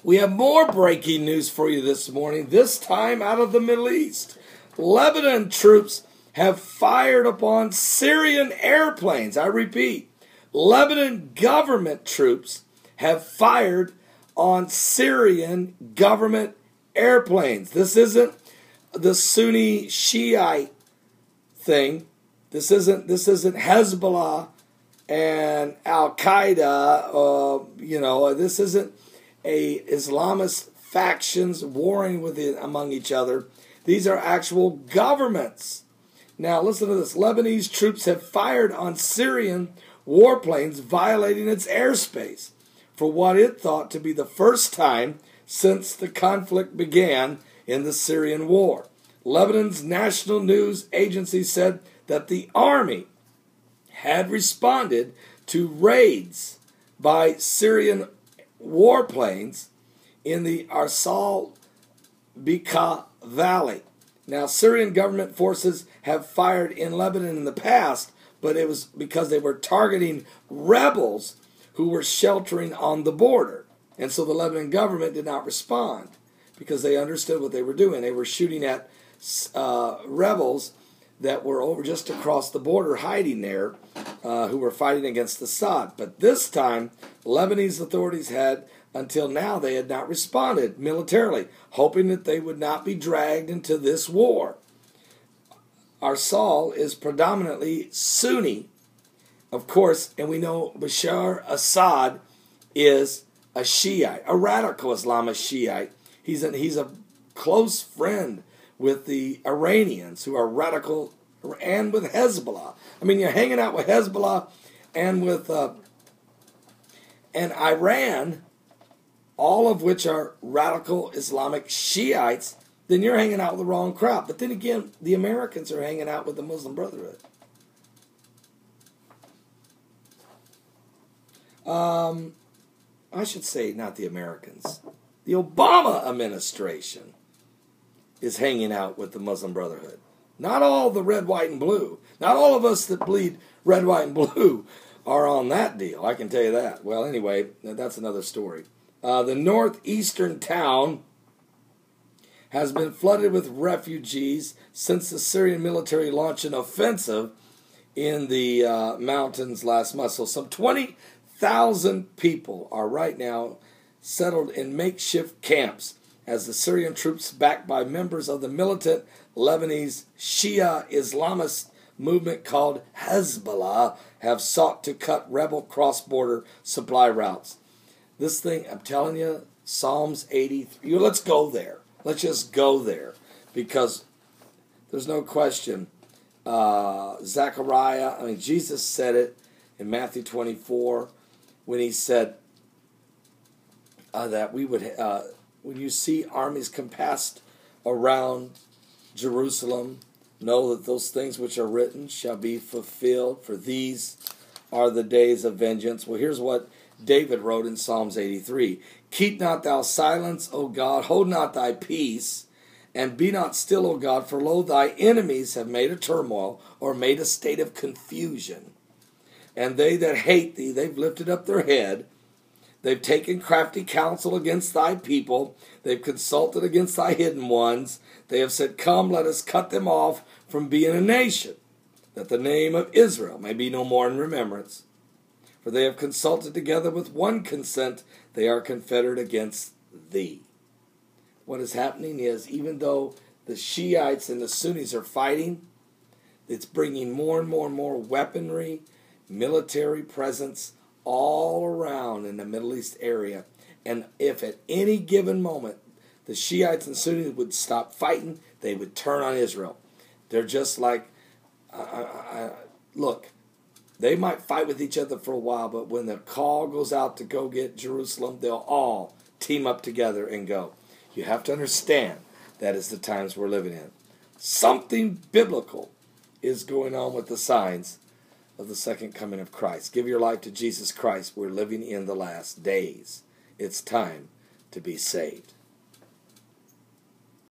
We have more breaking news for you this morning, this time out of the Middle East. Lebanon troops have fired upon Syrian airplanes. I repeat, Lebanon government troops have fired on Syrian government airplanes. This isn't the Sunni Shiite thing. This isn't Hezbollah and Al Qaeda. This isn't a Islamist factions warring among each other. These are actual governments. Now listen to this. Lebanese troops have fired on Syrian warplanes, violating its airspace for what it thought to be the first time since the conflict began in the Syrian war. Lebanon's national news agency said that the army had responded to raids by Syrian warplanes in the Arsal Bika Valley. Now, Syrian government forces have fired in Lebanon in the past, but it was because they were targeting rebels who were sheltering on the border. And so the Lebanon government did not respond because they understood what they were doing. They were shooting at rebels that were over just across the border hiding there, who were fighting against Assad. But this time, Lebanese authorities had, until now, they had not responded militarily, hoping that they would not be dragged into this war. Arsal is predominantly Sunni, of course, and we know Bashar Assad is a Shiite, a radical Islamist Shiite. He's a close friend with the Iranians, who are radical, and with Hezbollah. I mean, you're hanging out with Hezbollah and with and Iran, all of which are radical Islamic Shiites, then you're hanging out with the wrong crowd. But then again, the Americans are hanging out with the Muslim Brotherhood. I should say not the Americans. The Obama administration is hanging out with the Muslim Brotherhood. Not all the red, white, and blue. Not all of us that bleed red, white, and blue are on that deal. I can tell you that. Well, anyway, that's another story. The northeastern town has been flooded with refugees since the Syrian military launched an offensive in the mountains last month. So some 20,000 people are right now settled in makeshift camps as the Syrian troops, backed by members of the militant Lebanese Shia Islamist movement called Hezbollah, have sought to cut rebel cross-border supply routes. This thing, I'm telling you, Psalms 83. Let's go there. Let's just go there, because there's no question. Zechariah, Jesus said it in Matthew 24 when he said that we would, when you see armies compassed around Jerusalem, know that those things which are written shall be fulfilled, for these are the days of vengeance. Well, here's what David wrote in Psalms 83. Keep not thou silence, O God, hold not thy peace, and be not still, O God, for lo, thy enemies have made a turmoil, or made a state of confusion. And they that hate thee, they've lifted up their head. They've taken crafty counsel against thy people. They've consulted against thy hidden ones. They have said, come, let us cut them off from being a nation, that the name of Israel may be no more in remembrance. For they have consulted together with one consent, they are confederate against thee. What is happening is, even though the Shiites and the Sunnis are fighting, it's bringing more and more and more weaponry, military presence all around in the Middle East area. And if at any given moment the Shiites and Sunnis would stop fighting, they would turn on Israel. They're just like, look, they might fight with each other for a while, but when the call goes out to go get Jerusalem, they'll all team up together and go. You have to understand that is the times we're living in. Something biblical is going on with the signs of the second coming of Christ. Give your life to Jesus Christ. We're living in the last days. It's time to be saved.